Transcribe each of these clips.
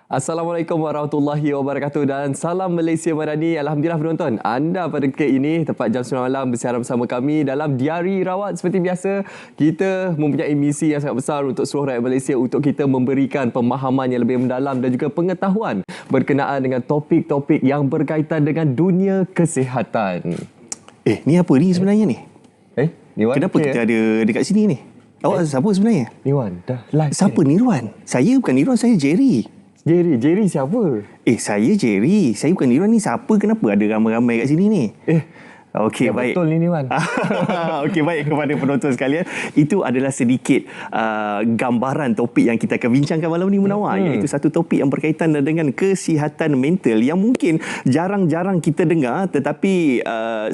Assalamualaikum warahmatullahi wabarakatuh dan salam Malaysia Madani. Alhamdulillah penonton, anda pada ketika ini tepat jam 9 malam bersiaran bersama kami dalam Diari Rawat. Seperti biasa, kita mempunyai misi yang sangat besar untuk seluruh rakyat Malaysia untuk kita memberikan pemahaman yang lebih mendalam dan juga pengetahuan berkenaan dengan topik-topik yang berkaitan dengan dunia kesihatan. Ni apa ni sebenarnya ni? Ni Wan, kenapa kita ada dekat sini ni? Awak siapa sebenarnya? Ni Wan, dah live. Siapa ni Irwan? Saya bukan Irwan, saya Jerry. Jerry siapa? Saya Jerry. Saya bukan Irwan ni. Siapa? Kenapa ada ramai-ramai kat sini ni? Okey, baik. Betul ni Wan. Okey, baik kepada penonton sekalian. Itu adalah sedikit gambaran topik yang kita akan bincangkan malam ni, Munawar. Iaitu satu topik yang berkaitan dengan kesihatan mental yang mungkin jarang-jarang kita dengar, tetapi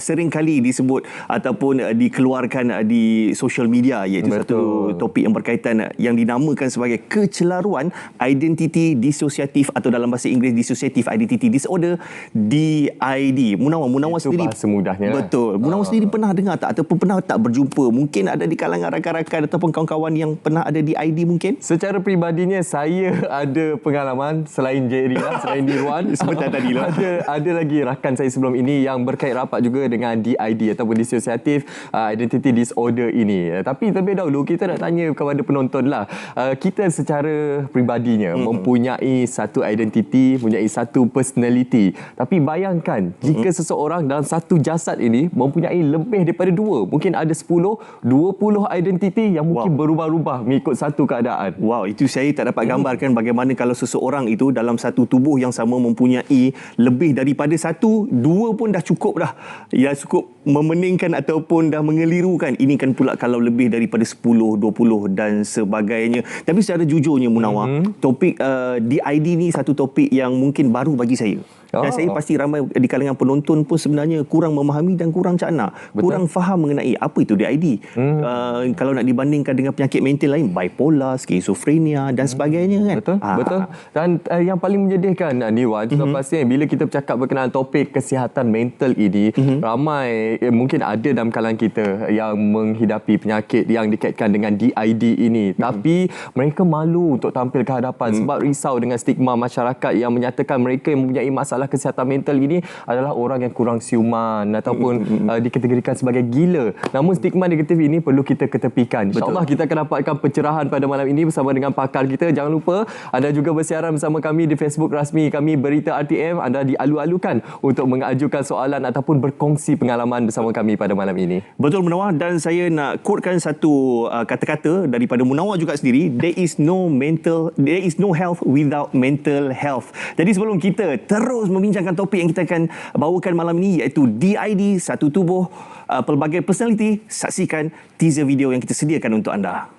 sering kali disebut ataupun dikeluarkan di social media. Iaitu satu topik yang berkaitan yang dinamakan sebagai kecelaruan identity dissociative atau dalam bahasa Inggeris dissociative identity disorder, DID. Munawar sendiri bahasa mudahnya. Betul. Munawar sendiri pernah dengar tak ataupun pernah tak berjumpa? Mungkin ada di kalangan rakan-rakan ataupun kawan-kawan yang pernah ada di ID mungkin? Secara peribadinya saya ada pengalaman selain Jerry lah, selain Dirwan. Sebentar tadi lah. Ada lagi rakan saya sebelum ini yang berkait rapat juga dengan DID ataupun dissociative identity disorder ini. Tapi terlebih dahulu kita nak tanya kepada penonton lah. Kita secara peribadinya mempunyai satu identiti, mempunyai satu personality. Tapi bayangkan jika seseorang dalam satu jasad ini mempunyai lebih daripada 2, mungkin ada 10, 20 identiti yang mungkin berubah-ubah mengikut satu keadaan. Wow, itu saya tak dapat gambarkan bagaimana kalau seseorang itu dalam satu tubuh yang sama mempunyai lebih daripada 1, 2 pun dah cukup dah. Ya, cukup memeningkan ataupun dah mengelirukan. Ini kan pula kalau lebih daripada 10, 20 dan sebagainya. Tapi secara jujurnya Munawar, topik DID ni satu topik yang mungkin baru bagi saya. Dan saya pasti ramai di kalangan penonton pun sebenarnya kurang memahami dan kurang cakna. Kurang faham mengenai apa itu DID. Kalau nak dibandingkan dengan penyakit mental lain, bipolar, skizofrenia dan sebagainya kan. Betul. Dan yang paling menyedihkan ni Wan, juga pastinya bila kita bercakap berkenaan topik kesihatan mental ini, ramai mungkin ada dalam kalangan kita yang menghidapi penyakit yang dikaitkan dengan DID ini. Tapi mereka malu untuk tampil ke hadapan sebab risau dengan stigma masyarakat yang menyatakan mereka yang mempunyai masalah kesihatan mental ini adalah orang yang kurang siuman ataupun dikategorikan sebagai gila. Namun stigma negatif ini perlu kita ketepikan. InsyaAllah kita akan dapatkan pencerahan pada malam ini bersama dengan pakar kita. Jangan lupa anda juga bersiaran bersama kami di Facebook rasmi kami Berita RTM. Anda dialu-alukan untuk mengajukan soalan ataupun berkongsi pengalaman bersama kami pada malam ini. Betul Munawar, dan saya nak quotekan satu kata-kata daripada Munawar juga sendiri. There is no health without mental health. Jadi sebelum kita terus membincangkan topik yang kita akan bawakan malam ini, iaitu DID, satu tubuh, pelbagai personality, saksikan teaser video yang kita sediakan untuk anda.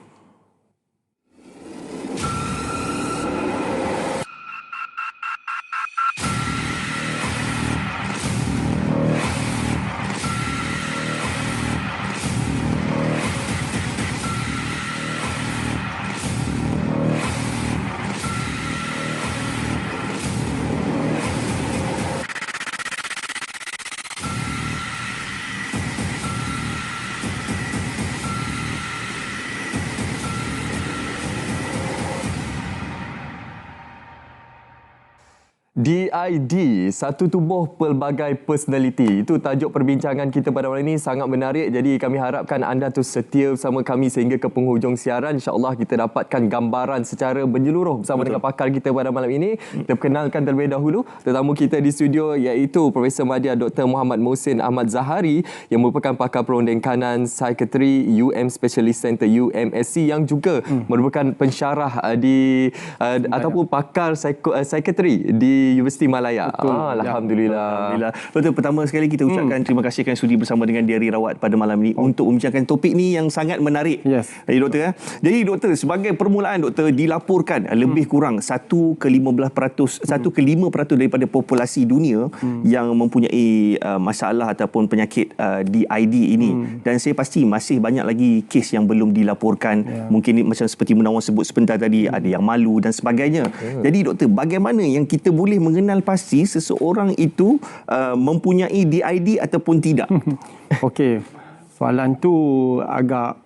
DID, satu tubuh pelbagai personality. Itu tajuk perbincangan kita pada malam ini, sangat menarik. Jadi kami harapkan anda terus setia bersama kami sehingga ke penghujung siaran. InsyaAllah kita dapatkan gambaran secara menyeluruh bersama dengan pakar kita pada malam ini. Kita perkenalkan terlebih dahulu tetamu kita di studio, iaitu Profesor Madya Dr. Muhammad Muhsin Ahmad Zahari yang merupakan pakar perunding kanan psikiatri UM Specialist Center UMSC, yang juga merupakan pensyarah ataupun pakar psikiatri di Universiti Malaya. Alhamdulillah. Betul, pertama sekali kita ucapkan terima kasih kerana sudi bersama dengan Diari Rawat pada malam ini untuk membincangkan topik ni yang sangat menarik. Jadi doktor, jadi doktor, sebagai permulaan doktor, dilaporkan lebih kurang 1/5% daripada populasi dunia yang mempunyai masalah ataupun penyakit DID ini. Dan saya pasti masih banyak lagi kes yang belum dilaporkan. Mungkin macam seperti Munawar sebut sebentar tadi, ada yang malu dan sebagainya. Jadi doktor, bagaimana yang kita boleh mengenal pasti seseorang itu mempunyai DID ataupun tidak? Okey. Soalan tu agak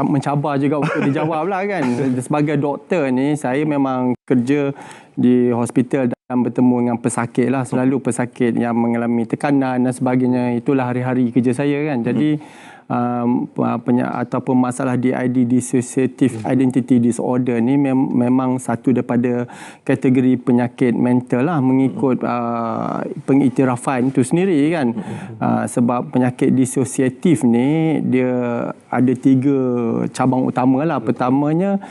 mencabar juga untuk dijawab lah kan. Sebagai doktor ni, saya memang kerja di hospital dan bertemu dengan pesakit lah. Selalu pesakit yang mengalami tekanan dan sebagainya. Itulah hari-hari kerja saya kan. Jadi ataupun masalah DID, dissociative identity disorder ni memang satu daripada kategori penyakit mental lah, mengikut pengiktirafan itu sendiri kan. Sebab penyakit disosiatif ni dia ada 3 cabang utama lah. Pertamanya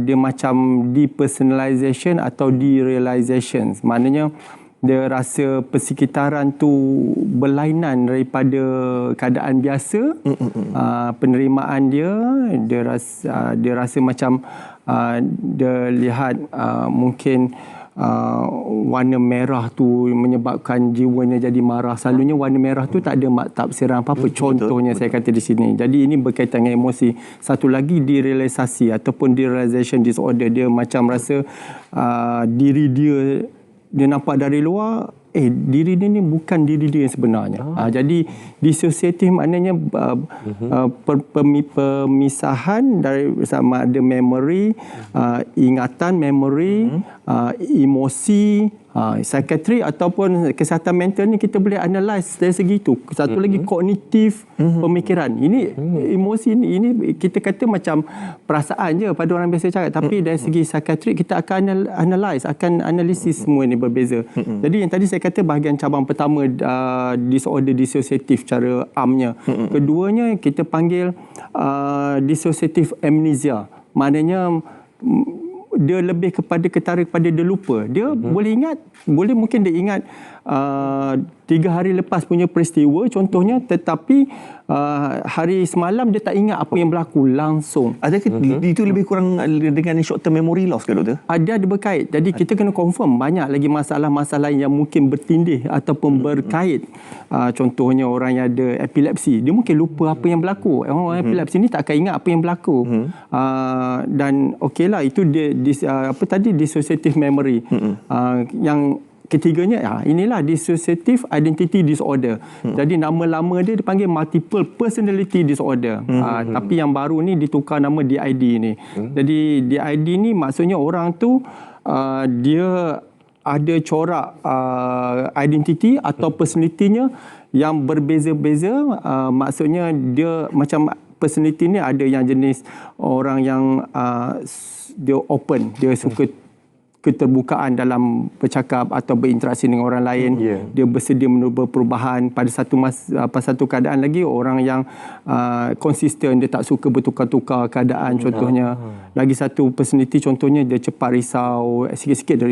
dia macam depersonalization atau derealization. Maknanya dia rasa persekitaran tu berlainan daripada keadaan biasa. Penerimaan dia rasa macam dia lihat mungkin warna merah tu menyebabkan jiwanya jadi marah. Selalunya warna merah tu tak ada tafsiran apa-apa. Contohnya saya kata di sini. Jadi ini berkaitan dengan emosi. Satu lagi derealisasi ataupun derealization disorder. Dia macam rasa diri dia nampak dari luar, diri dia ni bukan diri dia yang sebenarnya. Jadi disosiatif maknanya pemisahan dari sama ada memory, ingatan memory, emosi, psikiatri ataupun kesihatan mental ni kita boleh analyse dari segi itu. Satu lagi kognitif pemikiran. Ini emosi ini kita kata macam perasaan je pada orang biasa cakap, tapi dari segi psikiatri kita akan analyse, akan analisis semua ni berbeza. Jadi yang tadi saya kata bahagian cabang pertama disorder disosiatif cara amnya. Keduanya kita panggil dissociative amnesia. Maknanya dia lebih ketara kepada dia lupa. Dia boleh ingat, mungkin dia ingat 3 hari lepas punya peristiwa contohnya, tetapi hari semalam dia tak ingat apa yang berlaku langsung. Adakah itu lebih kurang dengan short term memory loss ke doktor? Ada berkait. Jadi kita kena confirm banyak lagi masalah-masalah yang mungkin bertindih ataupun berkait. Contohnya orang yang ada epilepsi, dia mungkin lupa apa yang berlaku. Orang epilepsi ni tak akan ingat apa yang berlaku. Dan okeylah itu dia dissociative memory. Yang ketiganya inilah dissociative identity disorder. Jadi nama lama dia dipanggil multiple personality disorder. Tapi yang baru ni ditukar nama DID ni. Jadi DID ni maksudnya orang tu dia ada corak identity atau personality-nya yang berbeza-beza. Maksudnya dia macam personality ni ada yang jenis orang yang dia open, dia suka keterbukaan dalam bercakap atau berinteraksi dengan orang lain. Dia bersedia menerima perubahan. Pada satu keadaan lagi orang yang konsisten, dia tak suka bertukar-tukar keadaan contohnya. Lagi satu personality contohnya dia cepat risau, sikit-sikit dia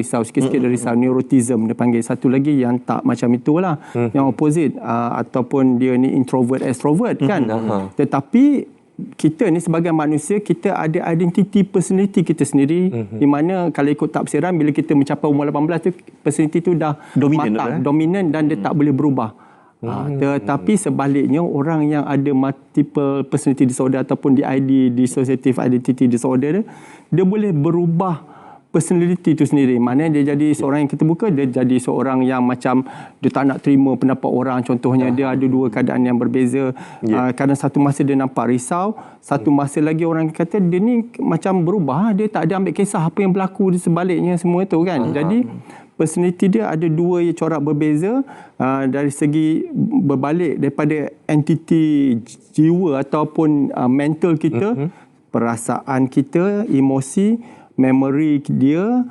risau, neurotism dia panggil. Satu lagi yang tak macam itulah, yang opposite, ataupun dia ni introvert extrovert kan. Tetapi kita ni sebagai manusia, kita ada identity personality kita sendiri, di mana kalau ikut tafsiran bila kita mencapai umur 18 tu personality tu dah dominan dan dia tak boleh berubah. Tetapi sebaliknya orang yang ada multiple personality disorder ataupun DID, dissociative identity disorder, dia boleh berubah personality itu sendiri. Maknanya dia jadi seorang yang terbuka, dia jadi seorang yang macam dia tak nak terima pendapat orang. Contohnya dia ada 2 keadaan yang berbeza. Kadang satu masa dia nampak risau, satu masa lagi orang kata dia ni macam berubah, dia tak ada ambil kisah apa yang berlaku di sebaliknya semua itu kan. Jadi personality dia ada 2 corak berbeza dari segi berbalik daripada entiti jiwa ataupun mental kita, perasaan kita, emosi, memory dia,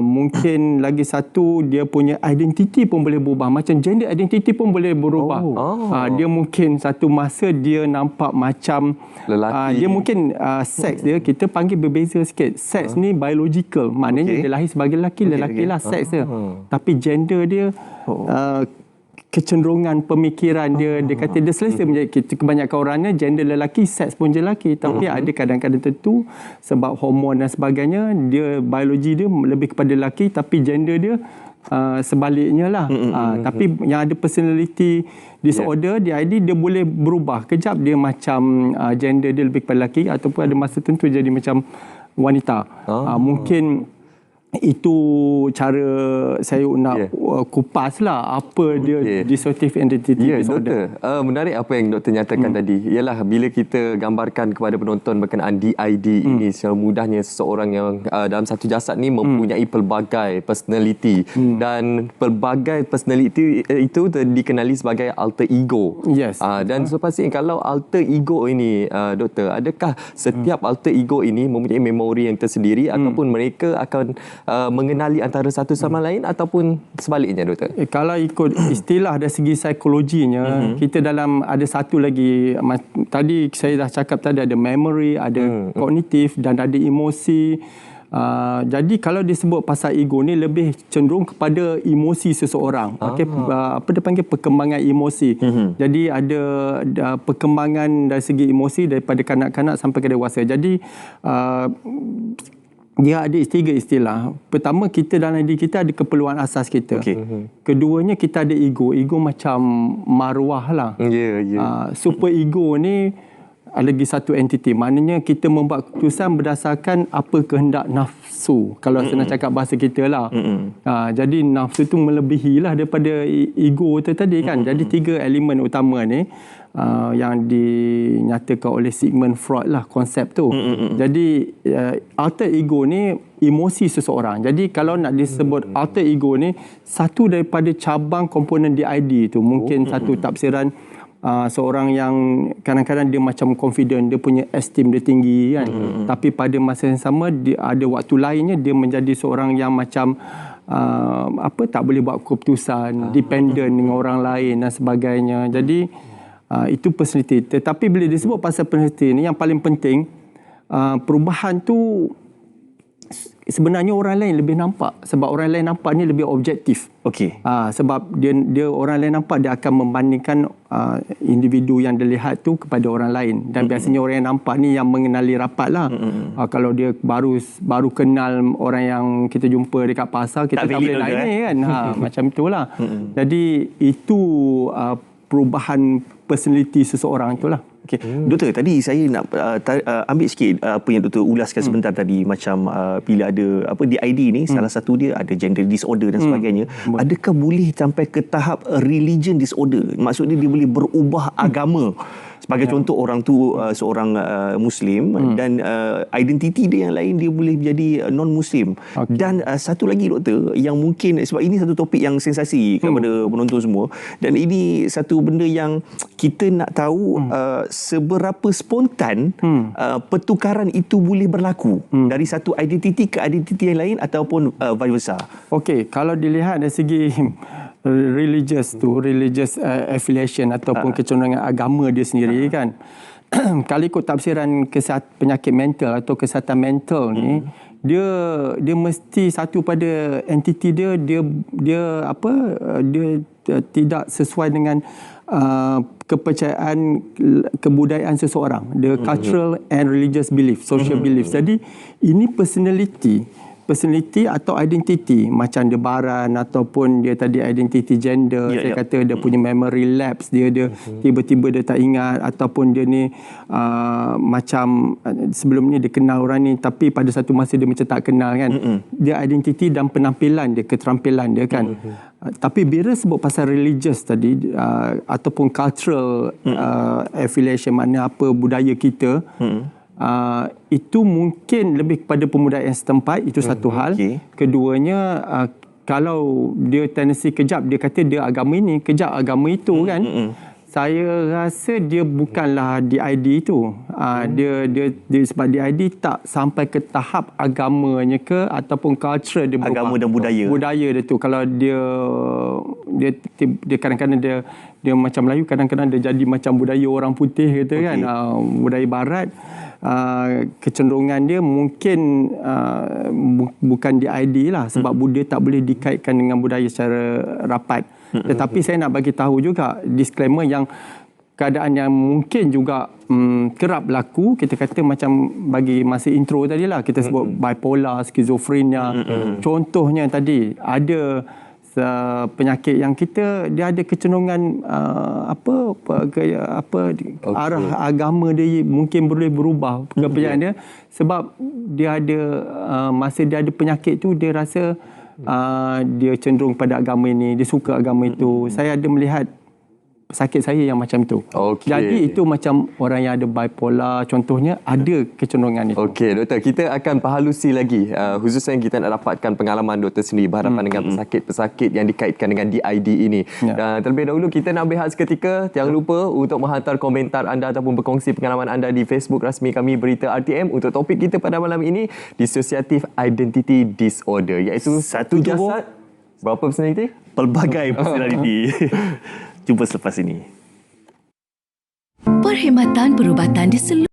mungkin lagi satu dia punya identity pun boleh berubah. Macam gender identity pun boleh berubah. Dia mungkin satu masa dia nampak macam lelaki. Dia mungkin seks dia kita panggil berbeza sikit. Seks ni biological, maknanya dia lahir sebagai lelaki lah seks dia. Tapi gender dia kecenderungan pemikiran dia kata dia selesa menjadi, kebanyakan orangnya gender lelaki, seks pun je lelaki. Tapi ada kadang-kadang tertentu sebab hormon dan sebagainya, dia biologi dia lebih kepada lelaki, tapi gender dia sebaliknya lah. Tapi yang ada personality disorder, DID, dia boleh berubah. Kejap dia macam gender dia lebih kepada lelaki, ataupun ada masa tertentu jadi macam wanita. Mungkin itu cara saya nak kupas lah apa dia dissociative identity disorder. Doktor, menarik apa yang doktor nyatakan tadi. Ialah bila kita gambarkan kepada penonton berkenaan DID ini, semudahnya seseorang yang dalam satu jasad ni mempunyai pelbagai personality dan pelbagai personality itu dikenali sebagai alter ego. Yes. Dan sepatutnya kalau alter ego ini, doktor, adakah setiap alter ego ini mempunyai memori yang tersendiri ataupun mereka akan mengenali antara satu sama lain ataupun sebaliknya, doktor? Kalau ikut istilah dari segi psikologinya, kita ada satu lagi, tadi saya dah cakap tadi, ada memory, ada kognitif dan ada emosi. Jadi kalau disebut pasal ego ni lebih cenderung kepada emosi seseorang. Okay, apa dia panggil, perkembangan emosi. Jadi ada perkembangan dari segi emosi daripada kanak-kanak sampai ke dewasa. Jadi dia ada 3 istilah. Pertama, kita dalam diri kita ada keperluan asas kita. Keduanya, kita ada ego. Ego macam maruah lah. Super ego ni lagi satu entiti. Maknanya kita membuat keputusan berdasarkan apa kehendak nafsu. Kalau senang cakap bahasa kita lah. Jadi nafsu tu melebihi lah daripada ego tu tadi kan. Jadi 3 elemen utama ni yang dinyatakan oleh Sigmund Freud lah konsep tu. Jadi alter ego ni emosi seseorang. Jadi kalau nak disebut alter ego ni satu daripada cabang komponen DID tu. Mungkin satu tafsiran seorang yang kadang-kadang dia macam confident, dia punya esteem dia tinggi kan. Tapi pada masa yang sama dia ada waktu lainnya dia menjadi seorang yang macam tak boleh buat keputusan, dependent dengan orang lain dan sebagainya. Jadi itu personality. Tetapi bila disebut pasal personality ni, yang paling penting perubahan tu sebenarnya orang lain lebih nampak. Sebab orang lain nampak ni lebih objektif. Sebab dia orang lain nampak, dia akan membandingkan individu yang dilihat tu kepada orang lain. Dan biasanya orang yang nampak ni yang mengenali rapat lah. Kalau dia baru kenal orang yang kita jumpa dekat pasar, kita tak boleh lain kan. Macam itulah. Jadi itu perubahan personality seseorang itulah. Doktor, tadi saya nak ambil sikit apa yang doktor ulaskan sebentar tadi, macam bila ada DID ni, salah satu dia ada gender disorder dan sebagainya. Adakah boleh sampai ke tahap religion disorder? Maksudnya dia boleh berubah agama. Sebagai contoh, orang tu seorang Muslim dan identiti dia yang lain dia boleh menjadi non-Muslim. Dan satu lagi, doktor, yang mungkin sebab ini satu topik yang sensasi kepada penonton semua, dan ini satu benda yang kita nak tahu seberapa spontan pertukaran itu boleh berlaku dari satu identiti ke identiti yang lain ataupun vice versa. Kalau dilihat dari segi religious affiliation ataupun kecenderungan agama dia sendiri kan. Kalau ikut tafsiran penyakit mental atau kesihatan mental ni, dia mesti satu pada entiti dia tidak sesuai dengan kepercayaan kebudayaan seseorang, the cultural and religious belief, social beliefs. Jadi ini personality atau identity, macam dia baran ataupun dia tadi identity gender, saya kata dia punya memory lapse, dia tiba-tiba dia tak ingat, ataupun dia ni macam sebelum ni dia kenal orang ni tapi pada satu masa dia macam tak kenal kan. Dia identity dan penampilan dia, keterampilan dia kan. Tapi bila sebut pasal religious tadi ataupun cultural affiliation, makna apa budaya kita, itu mungkin lebih kepada pemudaian setempat, itu satu hal. Keduanya, kalau dia tendensi kejap, dia kata dia agama ini, kejap agama itu kan. Saya rasa dia bukanlah DID itu. Dia sebab DID tak sampai ke tahap agamanya ke ataupun culture dia berubah. Agama dan budaya. Budaya dia tu. Kalau dia kadang-kadang dia macam Melayu, kadang-kadang dia jadi macam budaya orang putih gitu kan. Budaya barat. Kecenderungan dia mungkin bukan DID lah, sebab dia tak boleh dikaitkan dengan budaya secara rapat. Tetapi saya nak bagi tahu juga disclaimer yang keadaan yang mungkin juga kerap berlaku, kita kata macam bagi masa intro tadi lah, kita sebut bipolar, skizofrenia. Contohnya tadi ada penyakit yang dia ada kecenderungan arah agama dia mungkin boleh berubah kepercayaan dia, sebab dia ada masa dia ada penyakit tu dia rasa dia cenderung pada agama ini, dia suka agama itu. Saya ada melihat sakit saya yang macam itu. Jadi itu macam orang yang ada bipolar contohnya ada kecenderungan itu. Okey doktor, kita akan perhalusi lagi khususnya kita nak dapatkan pengalaman doktor sendiri berhadapan dengan pesakit-pesakit yang dikaitkan dengan DID ini. Dan terlebih dahulu kita nak berehat seketika. Jangan lupa untuk menghantar komentar anda ataupun berkongsi pengalaman anda di Facebook rasmi kami Berita RTM untuk topik kita pada malam ini, Dissociative Identity Disorder, iaitu satu jasad berapa personality? Pelbagai personality. Jumpa selepas ini. Perkhidmatan perubatan di seluruh.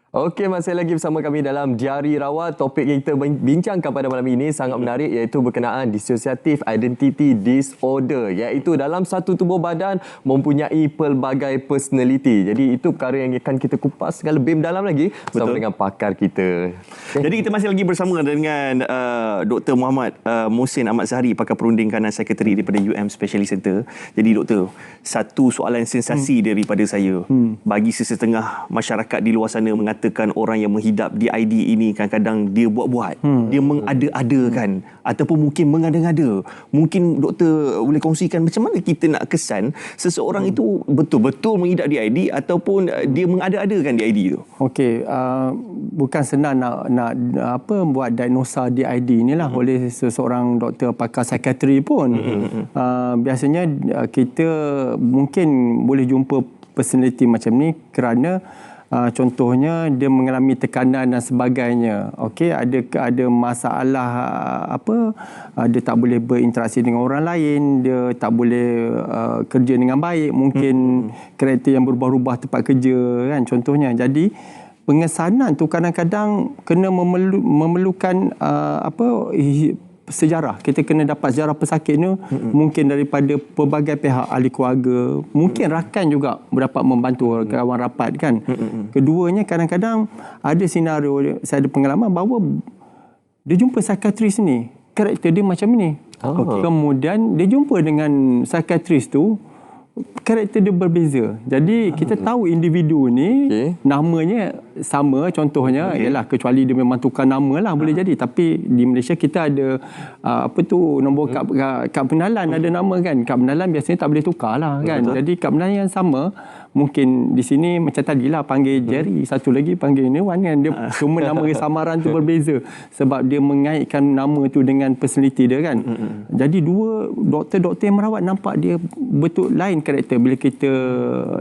Okey, masih lagi bersama kami dalam Diari Rawat. Topik yang kita bincangkan pada malam ini sangat menarik, iaitu berkenaan Dissociative Identity Disorder, iaitu dalam satu tubuh badan mempunyai pelbagai personality. Jadi itu perkara yang akan kita kupas dengan lebih mendalam lagi bersama dengan pakar kita. Jadi kita masih lagi bersama dengan Dr. Muhammad Mohsin Ahmad Zahari, pakar perunding kanan sekretari daripada UM Specialist Center. Jadi doktor, satu soalan sensasi daripada saya. Bagi sesetengah masyarakat di luar sana mengatakan orang yang menghidap DID ini kadang-kadang dia buat-buat, dia mengada-adakan ataupun mungkin mengada-ngada. Mungkin doktor boleh kongsikan macam mana kita nak kesan seseorang itu betul-betul menghidap DID ataupun dia mengada-adakan DID itu. Okey, bukan senang nak buat diagnosa DID inilah oleh seseorang doktor pakar psikiatri pun. Biasanya kita mungkin boleh jumpa personality macam ni kerana contohnya dia mengalami tekanan dan sebagainya. Okey, ada masalah dia tak boleh berinteraksi dengan orang lain, dia tak boleh kerja dengan baik, mungkin karakter yang berubah-ubah tempat kerja kan contohnya. Jadi pengesanan tu kadang-kadang kena memerlukan sejarah. Kita kena dapat sejarah pesakit ni mungkin daripada pelbagai pihak, ahli keluarga, mungkin rakan juga dapat membantu, kawan rapat kan. Keduanya kadang-kadang ada senario, saya ada pengalaman bahawa dia jumpa psikiatris ni, karakter dia macam ni. Kemudian dia jumpa dengan psikiatris tu, karakter dia berbeza. Jadi kita tahu individu ni namanya sama contohnya, ialah kecuali dia memang tukar nama lah boleh jadi. Tapi di Malaysia kita ada nombor kad pengenalan, ada nama kan. Kad pengenalan biasanya tak boleh tukar lah kan. Jadi kad pengenalan yang sama, mungkin di sini macam tadilah panggil Jerry, satu lagi panggil Wan kan. Dia cuma nama samaran tu berbeza sebab dia mengaitkan nama tu dengan personality dia kan. Jadi dua doktor-doktor yang merawat nampak dia betul lain karakter bila kita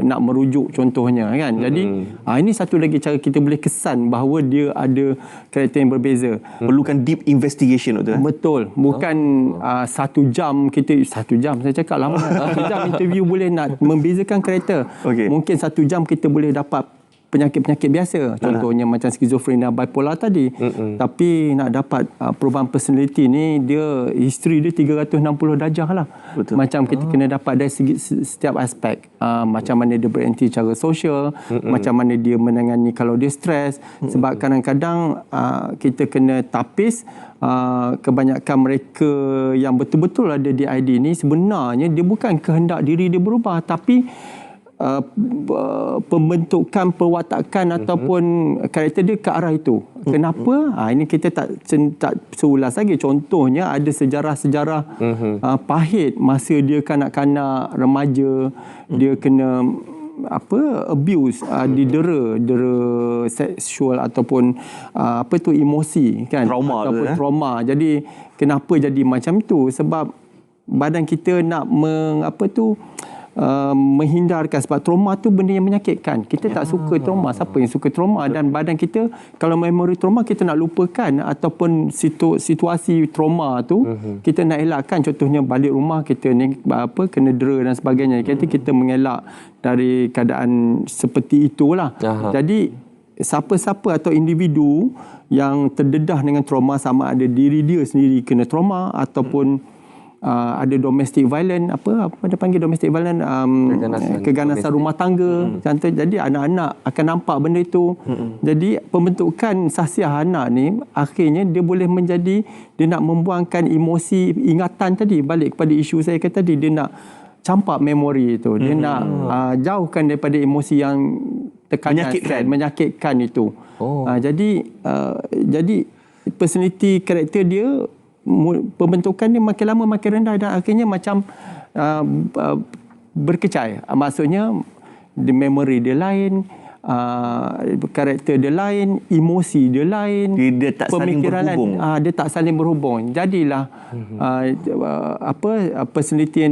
nak merujuk contohnya kan. Jadi ini satu lagi cara kita boleh kesan bahawa dia ada karakter yang berbeza. Perlukan deep investigation doktor. Betul. Bukan 1 jam saya cakap lama. 1 jam interview boleh nak membezakan karakter. Mungkin 1 jam kita boleh dapat penyakit-penyakit biasa, contohnya macam skizofrenia, bipolar tadi. Tapi nak dapat perubahan personality ni, dia history dia 360 darjah lah. Macam kita kena dapat dari setiap aspek, macam mana dia berhenti secara sosial, macam mana dia menangani kalau dia stres. Sebab kadang-kadang kita kena tapis kebanyakan mereka yang betul-betul ada DID ni sebenarnya dia bukan kehendak diri dia berubah, tapi pembentukan perwatakan ataupun karakter dia ke arah itu. Kenapa? Ini kita tak seulas lagi. Contohnya ada sejarah-sejarah pahit masa dia kanak-kanak, remaja, dia kena abuse, didera seksual ataupun emosi kan, trauma ataupun trauma. Jadi kenapa jadi macam tu? Sebab badan kita nak menghindarkan, sebab trauma tu benda yang menyakitkan. Kita tak suka trauma. Siapa yang suka trauma? Dan badan kita, kalau memori trauma kita nak lupakan ataupun situasi trauma tu kita nak elakkan. Contohnya balik rumah kita ni kena dera dan sebagainya. Kita mengelak dari keadaan seperti itulah. Jadi siapa-siapa atau individu yang terdedah dengan trauma, sama ada diri dia sendiri kena trauma ataupun ada domestic violence, apa dia panggil domestic violence, keganasan rumah tangga. Contoh, jadi anak-anak akan nampak benda itu. Jadi pembentukan sahsiah anak ni akhirnya dia boleh menjadi, dia nak membuangkan emosi ingatan tadi, balik kepada isu saya kata tadi, dia nak campak memori itu, dia nak jauhkan daripada emosi yang tekanan, menyakitkan itu. Jadi personality karakter dia, pembentukan dia makin lama makin rendah dan akhirnya macam berkecai. Maksudnya the memory dia lain, karakter dia lain, emosi dia lain, dia tak saling berhubung. Dia tak saling berhubung. Jadilah personality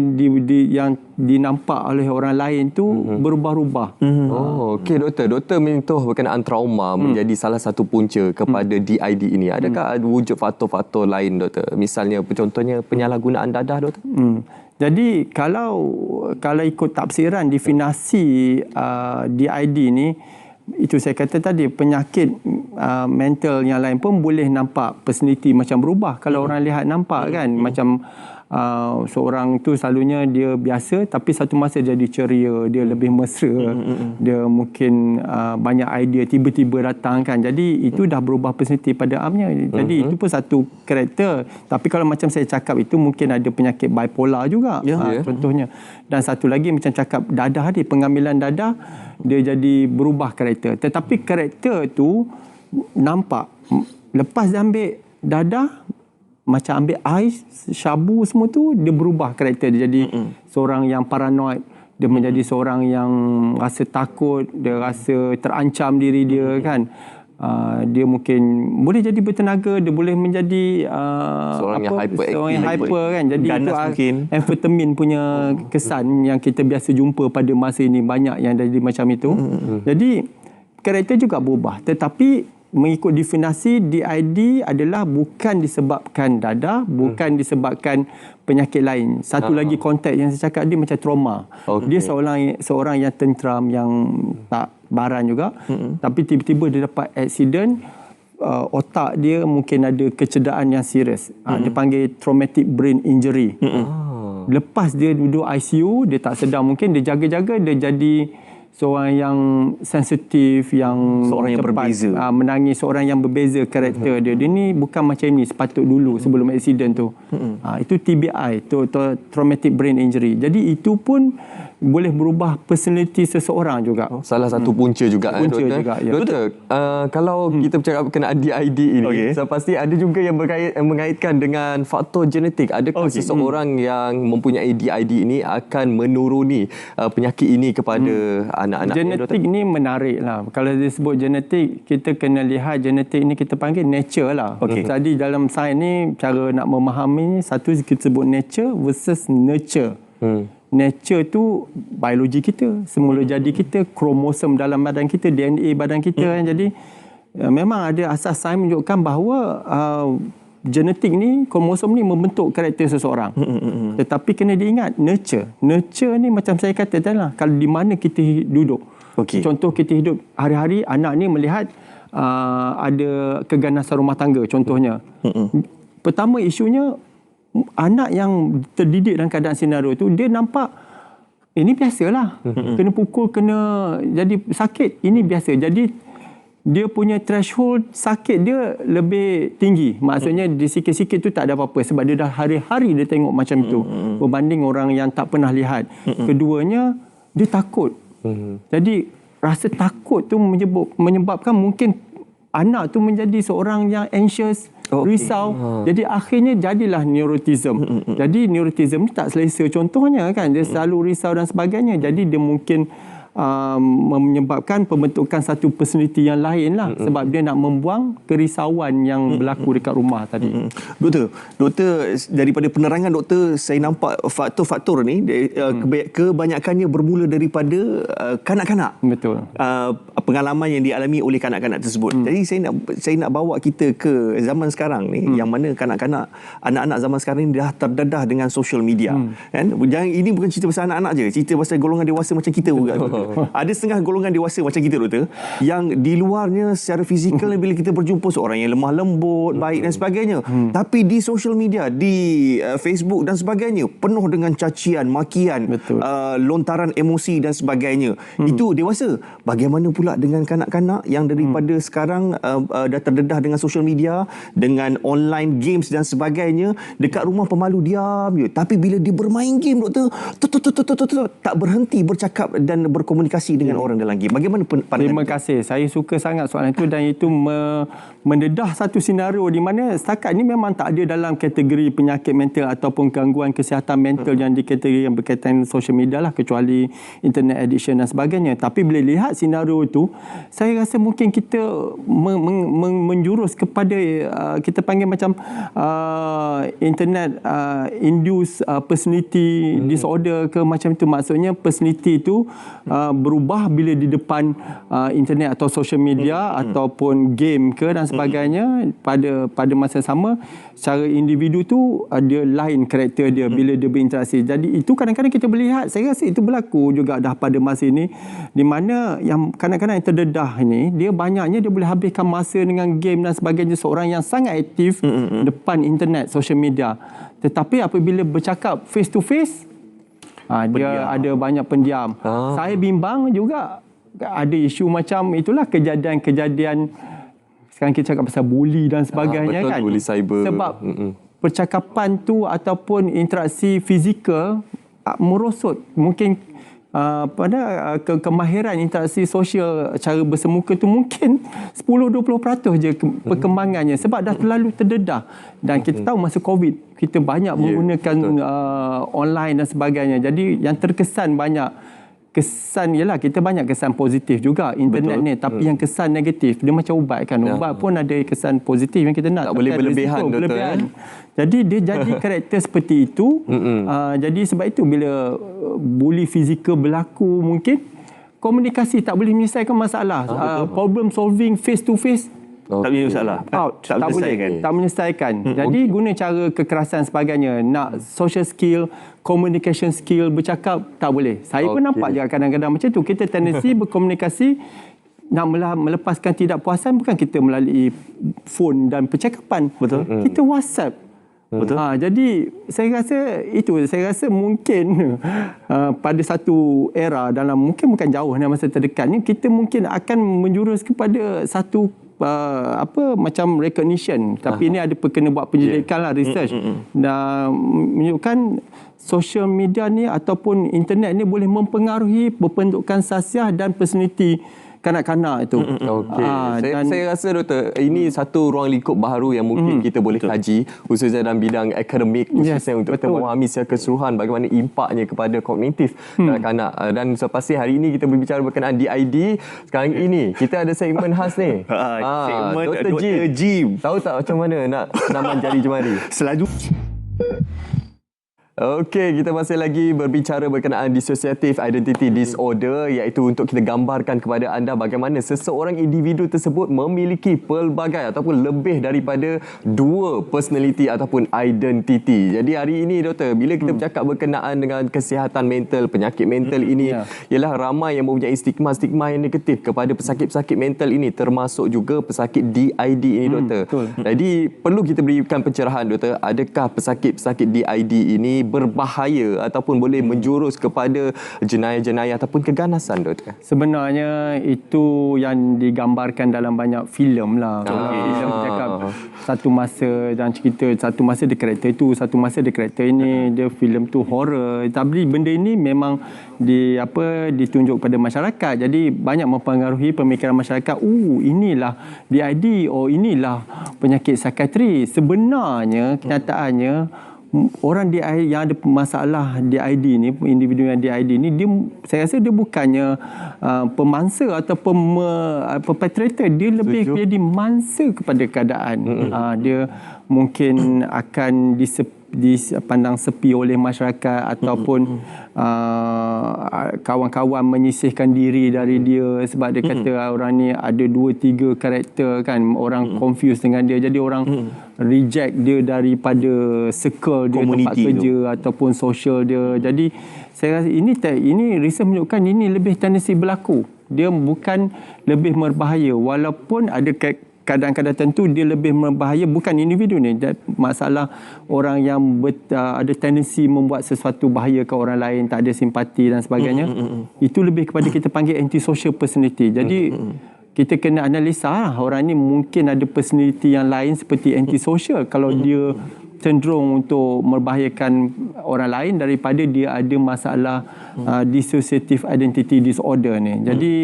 yang dinampak oleh orang lain tu berubah-ubah. Okey doktor. Doktor menyentuh berkenaan trauma menjadi salah satu punca kepada DID ini. Adakah ada wujud faktor-faktor lain doktor? Misalnya contohnya penyalahgunaan dadah doktor? Jadi kalau ikut tafsiran definisi DID ni, itu saya kata tadi, penyakit mental yang lain pun boleh nampak personality macam berubah. Kalau orang lihat nampak kan, macam seorang tu selalunya dia biasa tapi satu masa jadi ceria, dia lebih mesra, dia mungkin banyak idea tiba-tiba datang kan. Jadi itu dah berubah personality pada amnya. Jadi itu pun satu karakter. Tapi kalau macam saya cakap itu mungkin ada penyakit bipolar juga, contohnya. Dan satu lagi macam cakap dadah tadi, pengambilan dadah, dia jadi berubah karakter. Tetapi karakter tu nampak lepas dia ambil dadah, macam ambil ais, syabu semua tu, dia berubah karakter. Dia jadi seorang yang paranoid, dia menjadi seorang yang rasa takut, dia rasa terancam diri dia kan. Dia mungkin boleh jadi bertenaga, dia boleh menjadi seorang yang hyper kan. Jadi ganas itu mungkin. amfetamin punya kesan yang kita biasa jumpa pada masa ini, banyak yang jadi macam itu. Jadi karakter juga berubah. Tetapi mengikut definisi DID adalah bukan disebabkan dadah, bukan disebabkan penyakit lain. Satu lagi konteks yang saya cakap, dia macam trauma. Dia seorang yang tenteram, yang tak baran juga, tapi tiba-tiba dia dapat accident, otak dia mungkin ada kecederaan yang serius. Dia panggil traumatic brain injury. Lepas dia duduk ICU, dia tak sedar, mungkin dia jaga-jaga, dia jadi seorang yang sensitif, yang seorang yang cepat berbeza, menangis, seorang yang berbeza karakter dia. Dia ni bukan macam ni sepatut dulu sebelum accident tu. Itu TBI, traumatic brain injury. Jadi itu pun boleh berubah personality seseorang juga. Salah satu punca juga. Punca doktor. juga, ya. Doktor, kalau kita bercakap berkenaan DID ini, so pasti ada juga yang mengaitkan dengan faktor genetik. Adakah seseorang yang mempunyai DID ini akan menuruni penyakit ini kepada anak-anak? Genetik ni menarik lah. Kalau disebut genetik, kita kena lihat genetik ni kita panggil nature lah. Jadi dalam sains ni, cara nak memahami, satu kita sebut nature versus nurture. Nature tu biologi kita, semula jadi kita, kromosom dalam badan kita, DNA badan kita kan. Jadi memang ada asas sains menunjukkan bahawa genetik ni, kromosom ni membentuk karakter seseorang. Tetapi kena diingat, nurture ni macam saya kata tadi lah, kalau di mana kita duduk. Contoh kita hidup hari-hari, anak ni melihat ada keganasan rumah tangga contohnya. Pertama isunya, anak yang terdidik dalam keadaan senario tu, dia nampak ini biasalah. Kena pukul, kena jadi sakit, ini biasa. Jadi dia punya threshold sakit dia lebih tinggi. Maksudnya di sikit-sikit tu tak ada apa-apa, sebab dia dah hari-hari dia tengok macam itu, berbanding orang yang tak pernah lihat. Keduanya, dia takut. Jadi rasa takut tu menyebabkan mungkin anak tu menjadi seorang yang anxious, risau. Jadi akhirnya jadilah neurotism. Jadi neurotism ni tak selesa. Contohnya kan, dia selalu risau dan sebagainya. Jadi dia mungkin menyebabkan pembentukan satu personality yang lain lah, sebab dia nak membuang kerisauan yang berlaku dekat rumah tadi. Doktor, daripada penerangan doktor, saya nampak faktor-faktor ni kebanyakannya bermula daripada kanak-kanak. Betul. Pengalaman yang dialami oleh kanak-kanak tersebut. Jadi saya nak bawa kita ke zaman sekarang ni, yang mana kanak-kanak, anak-anak zaman sekarang ni dah terdedah dengan social media. Kan? Ini bukan cerita pasal anak-anak je, cerita pasal golongan dewasa macam kita juga. Ada setengah golongan dewasa macam kita, doktor, yang di luarnya secara fizikal bila kita berjumpa seorang yang lemah lembut, baik dan sebagainya. Tapi di social media, di Facebook dan sebagainya, penuh dengan cacian, makian, lontaran emosi dan sebagainya. Itu dewasa. Bagaimana pula dengan kanak-kanak yang daripada sekarang dah terdedah dengan social media, dengan online games dan sebagainya, dekat rumah pemalu diam je. Tapi bila dia bermain game, doktor, tak berhenti bercakap dan berkomunikasi dengan orang dalam game. Bagaimana pandangan? Terima kasih. Saya suka sangat soalan itu, dan itu mendedah satu senario di mana setakat ini memang tak ada dalam kategori penyakit mental ataupun gangguan kesihatan mental yang dikategori yang berkaitan social media lah, kecuali internet addiction dan sebagainya. Tapi bila lihat senario itu, saya rasa mungkin kita menjurus kepada kita panggil macam internet induced personality disorder ke macam itu. Maksudnya personality itu berubah bila di depan internet atau social media ataupun game ke dan sebagainya. Pada masa sama, secara individu tu dia lain karakter dia bila dia berinteraksi. Jadi itu kadang-kadang kita melihat, saya rasa itu berlaku juga dah pada masa ini, di mana yang kanak-kanak yang terdedah ini, dia banyaknya dia boleh habiskan masa dengan game dan sebagainya, seorang yang sangat aktif depan internet, social media. Tetapi apabila bercakap face to face, dia ada banyak pendiam. Saya bimbang juga ada isu macam itulah, kejadian-kejadian sekarang kita cakap pasal bully dan sebagainya, betul, kan. bully cyber. Sebab percakapan tu ataupun interaksi fizikal merosot. Mungkin pada kemahiran interaksi sosial cara bersemuka tu mungkin 10-20% je perkembangannya, sebab dah terlalu terdedah. Dan kita tahu masa COVID kita banyak menggunakan online dan sebagainya. Jadi yang terkesan banyak kesan, ialah kita banyak kesan positif juga internet ni, tapi yang kesan negatif dia macam ubat kan. Ubat pun ada kesan positif yang kita nak, tak boleh berlebihan, berlebihan. Jadi dia jadi karakter seperti itu. Jadi sebab itu bila bully fizikal berlaku, mungkin komunikasi tak boleh menyelesaikan masalah. Problem solving face to face tak punya masalah. Tak boleh, tak menyelesaikan. Jadi guna cara kekerasan sebagainya. Nak social skill, communication skill, bercakap, tak boleh. Saya pun nampak juga kadang-kadang macam tu. Kita tendensi berkomunikasi, nak melepaskan tidak puasan bukan kita melalui phone dan percakapan. Betul. Kita WhatsApp. Betul. Jadi saya rasa mungkin pada satu era dalam mungkin bukan jauh dalam masa terdekat ni, kita mungkin akan menjurus kepada satu macam recognition, tapi ini ada kena buat penyelidikan lah, research, dan menunjukkan social media ni ataupun internet ni boleh mempengaruhi pembentukan sasiah dan personality kanak-kanak itu. Saya rasa, doktor, ini satu ruang lingkup baru yang mungkin kita boleh kaji, khususnya dalam bidang akademik, khususnya untuk kita memahami secara keseluruhan bagaimana impaknya kepada kognitif kanak-kanak. Dan sepasti hari ini kita berbicara berkenaan DID. Sekarang ini kita ada segmen khas ni. Segmen Dr. Jim. Tahu tak macam mana nak senaman jari jemari? Selalu. Okey, kita masih lagi berbicara berkenaan dissociative identity disorder, iaitu untuk kita gambarkan kepada anda bagaimana seseorang individu tersebut memiliki pelbagai ataupun lebih daripada dua personality ataupun identity. Jadi hari ini, doktor, bila kita bercakap berkenaan dengan kesihatan mental, penyakit mental ini, ialah ramai yang mempunyai stigma-stigma yang negatif kepada pesakit-pesakit mental ini, termasuk juga pesakit DID ini, doktor. Jadi perlu kita berikan pencerahan, doktor, adakah pesakit-pesakit DID ini berbahaya ataupun boleh menjurus kepada jenayah-jenayah ataupun keganasan, doktor? Sebenarnya itu yang digambarkan dalam banyak filem lah. Filem cakap satu masa dan cerita, satu masa dia karakter itu, satu masa dia karakter ini, dia filem tu horror. Tapi benda ini memang ditunjuk pada masyarakat. Jadi banyak mempengaruhi pemikiran masyarakat. Inilah DID, inilah penyakit psikiatri. Sebenarnya kenyataannya orang DID yang ada masalah DID ni, individu yang DID ni, saya rasa dia bukannya pemangsa ataupun perpetrator, dia lebih jadi mangsa kepada keadaan. Dia mungkin akan dipandang sepi oleh masyarakat ataupun kawan-kawan menyisihkan diri dari dia sebab dia kata orang ni ada 2-3 karakter kan, orang confused dengan dia, jadi orang reject dia daripada circle dia, tempat kerja ataupun social dia. Jadi saya rasa ini research menunjukkan ini lebih tendensi berlaku. Dia bukan lebih berbahaya, walaupun ada kadang-kadang tentu dia lebih berbahaya bukan individu ni. Masalah orang yang ada tendensi membuat sesuatu bahaya ke orang lain, tak ada simpati dan sebagainya. Itu lebih kepada kita panggil antisocial personality. Jadi kita kena analisa orang ni mungkin ada personality yang lain seperti antisocial. Kalau dia cenderung untuk membahayakan orang lain daripada dia ada masalah dissociative identity disorder ni. Jadi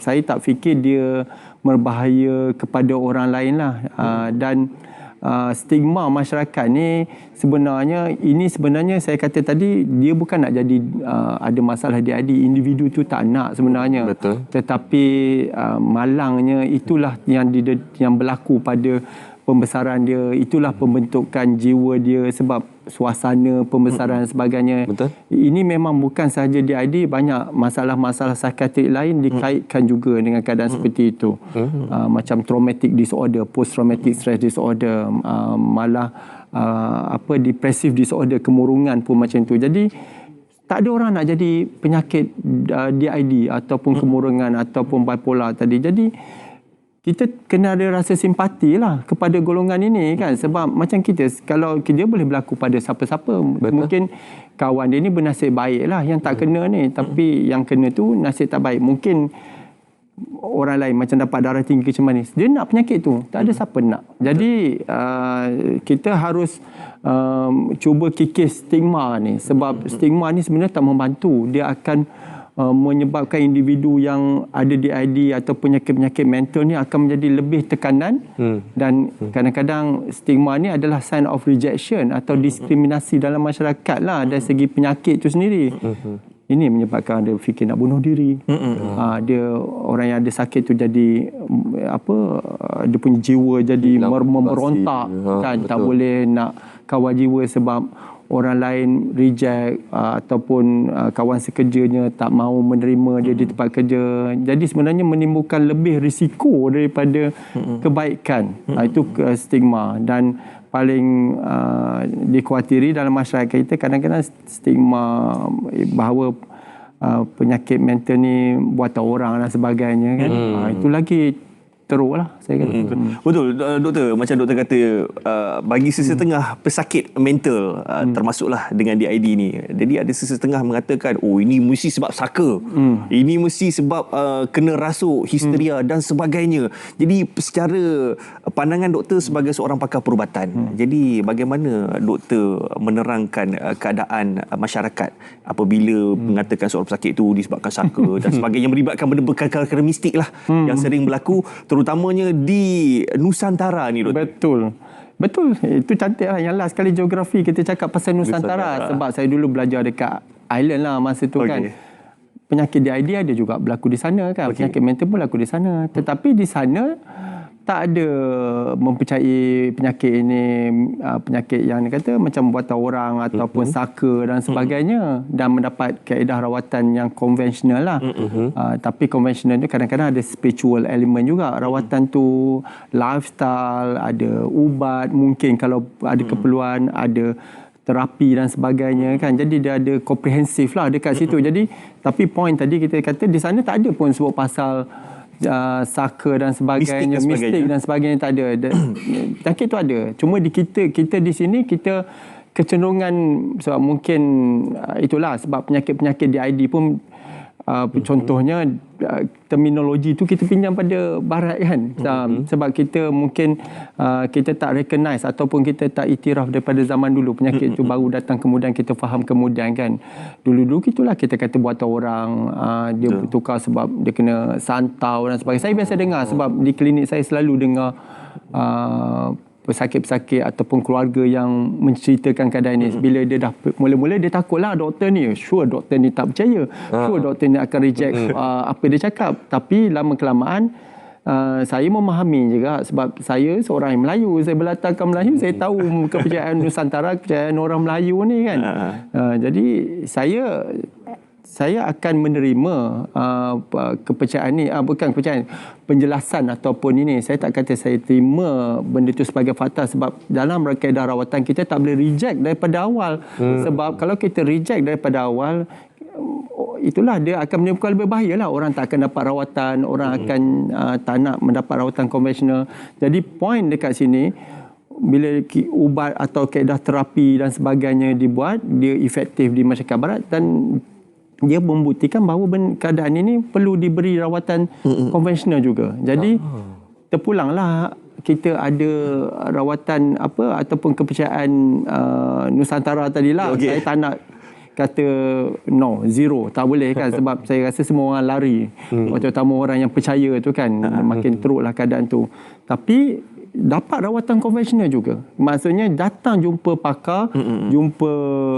saya tak fikir dia berbahaya kepada orang lain lah. Dan stigma masyarakat ni sebenarnya saya kata tadi, dia bukan nak jadi ada masalah DID, individu tu tak nak sebenarnya. Betul. Tetapi malangnya itulah yang berlaku pada pembesaran dia, itulah pembentukan jiwa dia sebab suasana pembesaran dan sebagainya. Betul. Ini memang bukan sahaja DID, banyak masalah-masalah psikiatrik lain dikaitkan juga dengan keadaan seperti itu. Macam traumatic disorder, post traumatic stress disorder, malah depressive disorder, kemurungan pun macam tu. Jadi tak ada orang nak jadi penyakit DID ataupun kemurungan ataupun bipolar tadi. Jadi kita kena ada rasa simpati lah kepada golongan ini kan, sebab macam kita, kalau dia boleh berlaku pada siapa-siapa. Mungkin kawan dia ni bernasib baik lah yang tak kena ni, tapi yang kena tu nasib tak baik. Mungkin orang lain macam dapat darah tinggi macam manis, dia nak penyakit tu, tak ada siapa nak. Jadi kita harus cuba kikis stigma ni, sebab stigma ni sebenarnya tak membantu. Dia akan menyebabkan individu yang ada DID atau penyakit-penyakit mental ni akan menjadi lebih tekanan. Dan kadang-kadang stigma ni adalah sign of rejection atau diskriminasi dalam masyarakat lah dari segi penyakit tu sendiri. Ini menyebabkan dia fikir nak bunuh diri. Dia orang yang ada sakit tu jadi dia punya jiwa jadi memberontak kan, tak boleh nak kawal jiwa sebab orang lain reject ataupun kawan sekerjanya tak mahu menerima dia di tempat kerja. Jadi sebenarnya menimbulkan lebih risiko daripada kebaikan. Itu stigma, dan paling dikhawatiri dalam masyarakat kita kadang-kadang stigma bahawa penyakit mental ni buatan orang dan sebagainya kan. Itu lagi teruk lah saya kata. Betul doktor, macam doktor kata bagi sesetengah pesakit mental termasuklah dengan DID ni, jadi ada sesetengah mengatakan ini mesti sebab saka, ini mesti sebab kena rasuk, histeria dan sebagainya. Jadi secara pandangan doktor sebagai seorang pakar perubatan, jadi bagaimana doktor menerangkan keadaan masyarakat apabila mengatakan seorang pesakit itu disebabkan saka dan sebagainya, melibatkan benda perkara mistik lah yang sering berlaku terutamanya di Nusantara ni doktor. Betul. Itu cantik lah. Yang last kali geografi kita cakap pasal Nusantara. Sebab saya dulu belajar dekat island lah masa tu kan. Penyakit DID ada juga berlaku di sana kan. Penyakit mental pun berlaku di sana. Tetapi di sana tak ada mempercayai penyakit ini penyakit yang kata macam buatan orang ataupun saka dan sebagainya, dan mendapat kaedah rawatan yang konvensional lah. Tapi konvensional tu kadang-kadang ada spiritual element juga. Rawatan tu lifestyle, ada ubat, mungkin kalau ada keperluan ada terapi dan sebagainya kan. Jadi dia ada komprehensif lah dekat situ. Jadi tapi point tadi kita kata di sana tak ada pun sebut pasal saka dan sebagainya, mistik dan sebagainya, tak ada. Penyakit tu ada. Cuma di kita di sini kita kecenderungan sebab mungkin itulah sebab penyakit-penyakit DID pun contohnya terminologi tu kita pinjam pada barat kan. Sebab kita mungkin kita tak recognize ataupun kita tak iktiraf daripada zaman dulu. Penyakit tu baru datang kemudian kita faham kemudian kan. Dulu-dulu gitulah kita kata buatan orang, dia bertukar sebab dia kena santau dan sebagainya. Saya biasa dengar sebab di klinik saya selalu dengar pesakit-pesakit ataupun keluarga yang menceritakan keadaan ini. Bila dia dah mula-mula dia takutlah doktor ni, sure doktor ni tak percaya, sure doktor ni akan reject apa dia cakap. Tapi lama kelamaan saya memahami juga sebab saya seorang yang Melayu, saya berlatarkan Melayu, saya tahu kepercayaan Nusantara, kepercayaan orang Melayu ni kan. Jadi saya akan menerima kepercayaan ni, bukan kepercayaan, penjelasan ataupun ini. Saya tak kata saya terima benda itu sebagai fakta, sebab dalam kaedah rawatan kita tak boleh reject daripada awal. Sebab kalau kita reject daripada awal, itulah dia akan menimbulkan lebih bahaya lah. Orang tak akan dapat rawatan, orang akan tak nak mendapat rawatan konvensional. Jadi poin dekat sini, bila ubat atau kaedah terapi dan sebagainya dibuat, dia efektif di masyarakat barat dan dia membuktikan bahawa keadaan ini perlu diberi rawatan konvensional juga. Jadi terpulanglah kita ada rawatan apa ataupun kepercayaan Nusantara tadilah. Saya tak nak kata no, zero, tak boleh kan, sebab saya rasa semua orang lari, terutama orang yang percaya tu kan, makin teruklah keadaan tu. Tapi dapat rawatan konvensional juga, maksudnya datang jumpa pakar, jumpa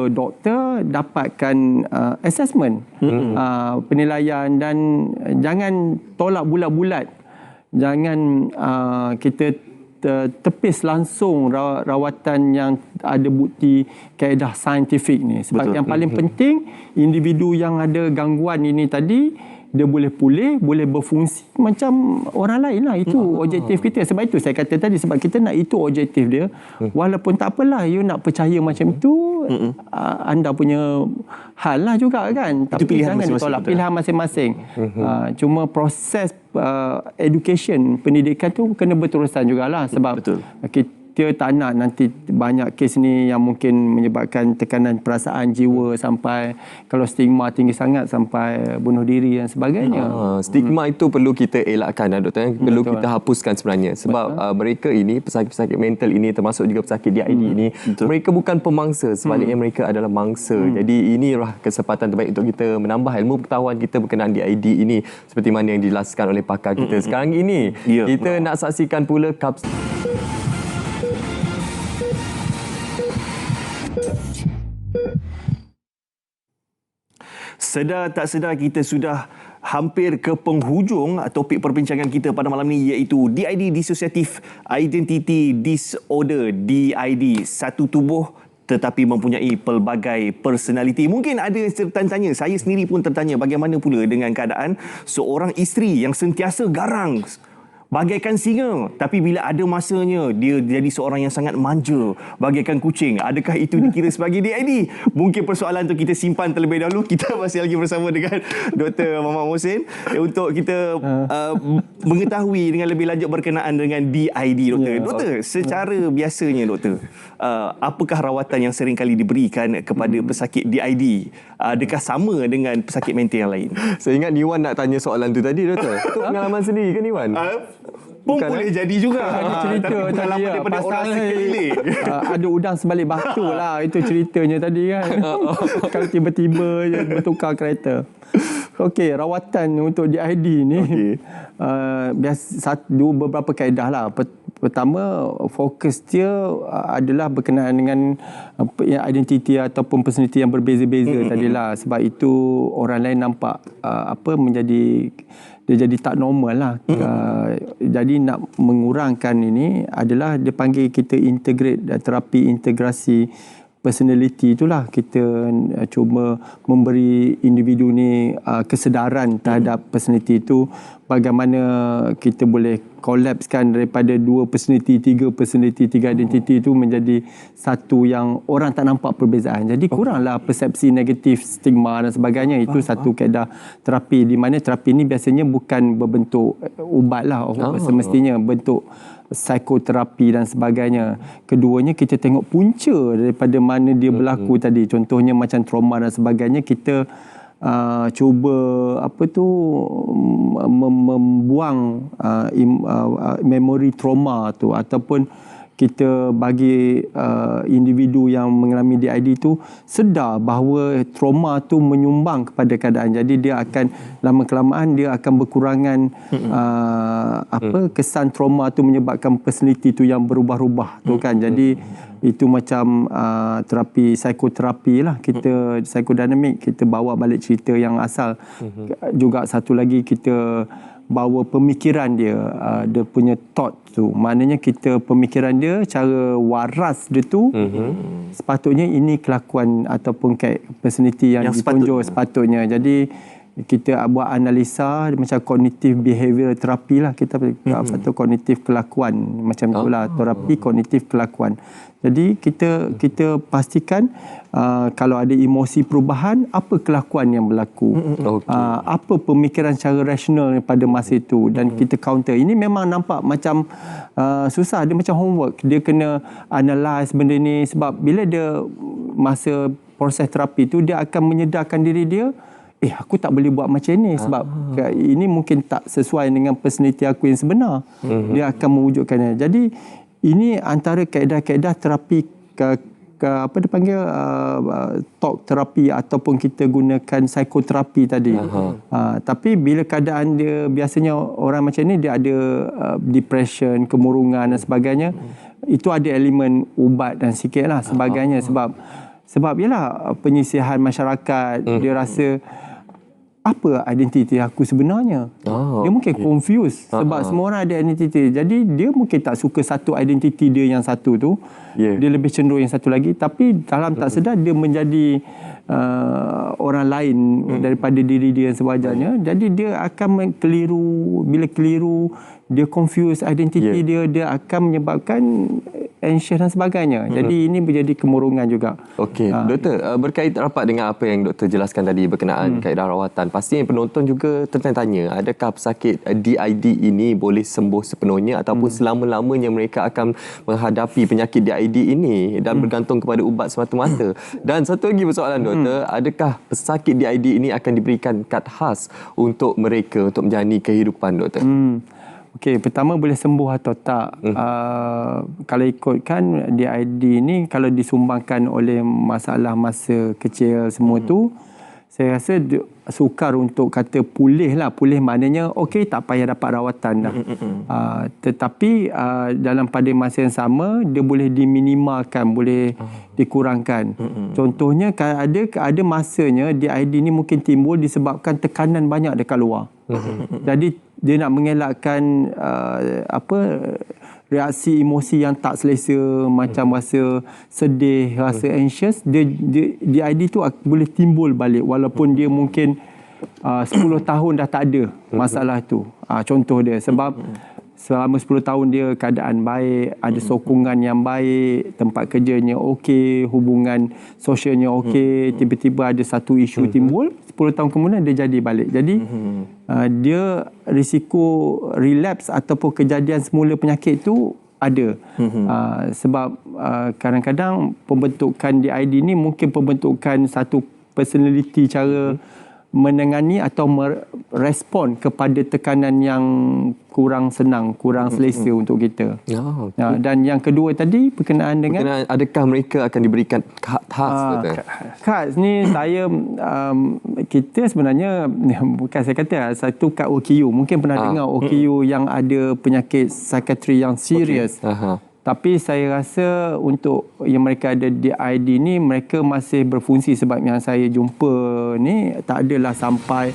doktor, dapatkan assessment, penilaian, dan jangan tolak bulat-bulat, jangan kita tepis langsung rawatan yang ada bukti kaedah saintifik ni. Sebab yang paling penting, individu yang ada gangguan ini tadi, dia boleh pulih, boleh berfungsi macam orang lain lah. Itu objektif kita. Sebab itu saya kata tadi, sebab kita nak itu objektif dia. Walaupun tak apalah, you nak percaya macam itu, anda punya hal lah juga kan. Tapi jangan ditolak, pilihan masing-masing. Cuma proses education, pendidikan tu kena berterusan jugalah. Sebab kita tak nak nanti banyak kes ni yang mungkin menyebabkan tekanan perasaan jiwa sampai, kalau stigma tinggi sangat, sampai bunuh diri dan sebagainya. Stigma itu perlu kita elakkan, doktor. Perlu kita hapuskan sebenarnya. Sebab mereka ini, pesakit-pesakit mental ini, termasuk juga pesakit DID ini, mereka bukan pemangsa, sebaliknya mereka adalah mangsa. Jadi inilah kesempatan terbaik untuk kita menambah ilmu pengetahuan kita berkenaan DID ini, seperti mana yang dijelaskan oleh pakar kita. Sekarang ini kita nak saksikan pula Sedar tak sedar kita sudah hampir ke penghujung topik perbincangan kita pada malam ini, iaitu DID, Dissociative Identity Disorder, DID. Satu tubuh tetapi mempunyai pelbagai personaliti. Mungkin ada yang tertanya, saya sendiri pun tertanya, bagaimana pula dengan keadaan seorang isteri yang sentiasa garang, bagaikan singa, tapi bila ada masanya dia jadi seorang yang sangat manja, bagaikan kucing. Adakah itu dikira sebagai DID? Mungkin persoalan itu kita simpan terlebih dahulu. Kita masih lagi bersama dengan Dr. Muhammad Mohsin untuk kita mengetahui dengan lebih lanjut berkenaan dengan DID, doktor. Doktor, secara biasanya doktor, apakah rawatan yang sering kali diberikan kepada pesakit DID? Adakah sama dengan pesakit mental yang lain? Saya ingat Niwan nak tanya soalan tu tadi, doktor. Itu pengalaman sendiri ke Niwan? Pun boleh jadi juga. Ada cerita tadi daripada orang sekeliling. Ada udang sebalik batu lah. Itu ceritanya tadi kan. Kalau tiba-tiba je bertukar kereta. Okey, rawatan untuk DID ni beberapa kaedah lah. Pertama, fokus dia adalah berkenaan dengan identiti ataupun personality yang berbeza-beza tadilah. Sebab itu orang lain nampak dia jadi tak normal lah. Jadi nak mengurangkan ini adalah dia panggil kita integrate, terapi integrasi personality. Itulah kita cuba memberi individu ni kesedaran terhadap personality itu. Bagaimana kita boleh collapsekan daripada 2 personality, 3 personality, 3 identiti itu menjadi satu yang orang tak nampak perbezaan. Jadi kuranglah persepsi negatif, stigma dan sebagainya. Itu satu kaedah terapi, di mana terapi ini biasanya bukan berbentuk ubat lah, semestinya bentuk psikoterapi dan sebagainya. Keduanya kita tengok punca daripada mana dia berlaku tadi. Contohnya macam trauma dan sebagainya, kita cuba membuang memori trauma tu, ataupun kita bagi individu yang mengalami DID tu sedar bahawa trauma tu menyumbang kepada keadaan. Jadi dia akan lama-kelamaan dia akan berkurangan kesan trauma tu menyebabkan personality tu yang berubah-ubah tu kan. Jadi itu macam terapi psikoterapi lah. Kita psikodinamik, kita bawa balik cerita yang asal. Juga satu lagi kita bawa pemikiran dia, dia punya thought tu. Maknanya kita pemikiran dia, cara waras dia tu, sepatutnya ini kelakuan ataupun personality yang ditunjuk sepatutnya. Jadi kita buat analisa macam cognitive behavioral therapy lah, kita atau kognitif kelakuan macam itulah, terapi kognitif kelakuan. Jadi kita pastikan kalau ada emosi perubahan, apa kelakuan yang berlaku, apa pemikiran secara rasional pada masa itu, dan kita counter. Ini memang nampak macam susah, dia macam homework, dia kena analyse benda ni, sebab bila dia masa proses terapi tu, dia akan menyedarkan diri dia, aku tak boleh buat macam ni sebab ini mungkin tak sesuai dengan personality aku yang sebenar. Dia akan mewujudkannya. Jadi ini antara kaedah-kaedah terapi apa dia panggil talk terapi ataupun kita gunakan psikoterapi tadi. Tapi bila keadaan dia, biasanya orang macam ni dia ada depression, kemurungan dan sebagainya, itu ada elemen ubat dan sikit lah sebagainya. Sebab yalah, penyisihan masyarakat, dia rasa apa identiti aku sebenarnya. Dia mungkin confused sebab semua orang ada identiti. Jadi dia mungkin tak suka satu identiti dia yang satu tu. Dia lebih cenderung yang satu lagi, tapi dalam tak sedar dia menjadi orang lain daripada diri dia yang sewajarnya. Jadi dia akan keliru. Bila keliru, dia confuse identiti dia akan menyebabkan anxious dan sebagainya. Jadi ini menjadi kemurungan juga. Okey, Doktor, berkait rapat dengan apa yang Doktor jelaskan tadi berkenaan kaedah rawatan, pastinya penonton juga tertanya, adakah pesakit DID ini boleh sembuh sepenuhnya ataupun selama-lamanya mereka akan menghadapi penyakit DID ini dan bergantung kepada ubat semata-mata. Dan satu lagi persoalan, Doktor, adakah pesakit DID ini akan diberikan kad khas untuk mereka untuk menjalani kehidupan, Doktor? Okey, pertama boleh sembuh atau tak. Kalau ikutkan DID ni, kalau disumbangkan oleh masalah masa kecil semua tu, saya rasa sukar untuk kata pulih lah. Pulih maknanya okey, tak payah dapat rawatan dah. Tetapi dalam pada masa yang sama, dia boleh diminimalkan, boleh dikurangkan. Contohnya ada masanya DID ni mungkin timbul disebabkan tekanan banyak dekat luar. Jadi dia nak mengelakkan reaksi emosi yang tak selesa, macam rasa sedih, rasa anxious, DID tu boleh timbul balik walaupun dia mungkin 10 tahun dah tak ada masalah tu. Contoh dia, sebab selama 10 tahun dia keadaan baik, ada sokongan yang baik, tempat kerjanya okey, hubungan sosialnya okey, tiba-tiba ada satu isu timbul, 10 tahun kemudian dia jadi balik. Jadi dia risiko relapse ataupun kejadian semula penyakit tu ada. Sebab kadang-kadang pembentukan DID ni mungkin pembentukan satu personality, cara menangani atau merespon kepada tekanan yang kurang senang, kurang selesa untuk kita. Dan yang kedua tadi berkenaan dengan adakah mereka akan diberikan kad khas? Kad ni kita sebenarnya bukan saya kata satu kad OKU. Mungkin pernah dengar OKU yang ada penyakit psikiatri yang serius. Tapi saya rasa untuk yang mereka ada DID ni, mereka masih berfungsi, sebab yang saya jumpa ni tak adalah sampai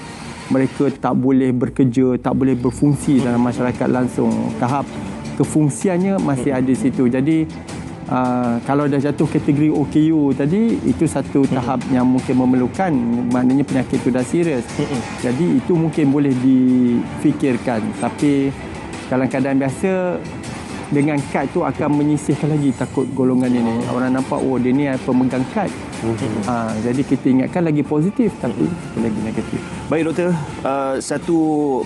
mereka tak boleh bekerja, tak boleh berfungsi dalam masyarakat langsung. Tahap kefungsiannya masih ada situ. Jadi kalau dah jatuh kategori OKU tadi, itu satu tahap yang mungkin memerlukan, maknanya penyakit itu dah serius. Jadi itu mungkin boleh difikirkan. Tapi dalam keadaan biasa, dengan kad tu akan menyisihkan lagi takut golongan ini. Orang nampak, dia ni pemegang kad. Jadi kita ingatkan lagi positif, tapi lagi negatif. Baik, Doktor, satu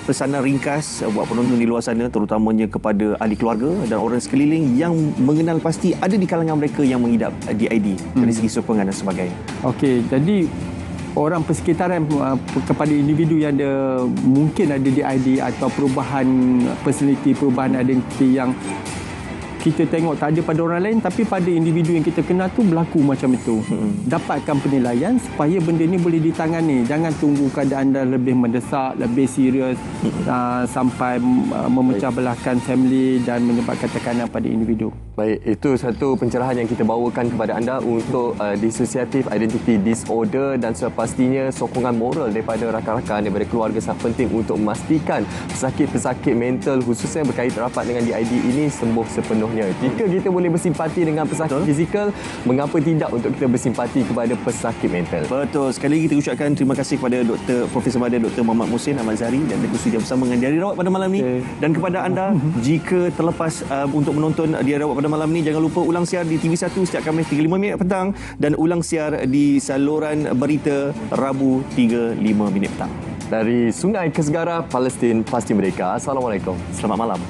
pesanan ringkas buat penonton di luar sana, terutamanya kepada ahli keluarga dan orang sekeliling yang mengenal pasti ada di kalangan mereka yang mengidap DID dari segi sokongan dan sebagainya. Okey, jadi orang persekitaran kepada individu yang mungkin ada DID atau perubahan personality, perubahan identiti yang kita tengok tak ada pada orang lain, tapi pada individu yang kita kenal tu berlaku macam itu. Dapatkan penilaian supaya benda ni boleh ditangani. Jangan tunggu keadaan dah lebih mendesak, lebih serius, sampai memecah belahkan family dan menyebabkan tekanan pada individu. Baik, itu satu pencerahan yang kita bawakan kepada anda untuk dissociative identity disorder, dan sepastinya sokongan moral daripada rakan-rakan, daripada keluarga sangat penting untuk memastikan pesakit-pesakit mental khususnya berkait rapat dengan DID ini sembuh sepenuhnya. Jika kita boleh bersimpati dengan pesakit fizikal, mengapa tidak untuk kita bersimpati kepada pesakit mental? Betul. Sekali lagi kita ucapkan terima kasih kepada Profesor Badar Dr. Muhammad Muhsin Ahmad Zahri dan Datuk Seri bersama dengan Diari Rawat pada malam ni. Dan kepada anda, jika terlepas untuk menonton Diari Rawat pada malam ni, jangan lupa ulang siar di TV1 setiap Khamis 3.5 minit petang dan ulang siar di saluran berita Rabu 3.5 minit petang. Dari Sungai ke Segara, Palestin pasti merdeka. Assalamualaikum. Selamat malam.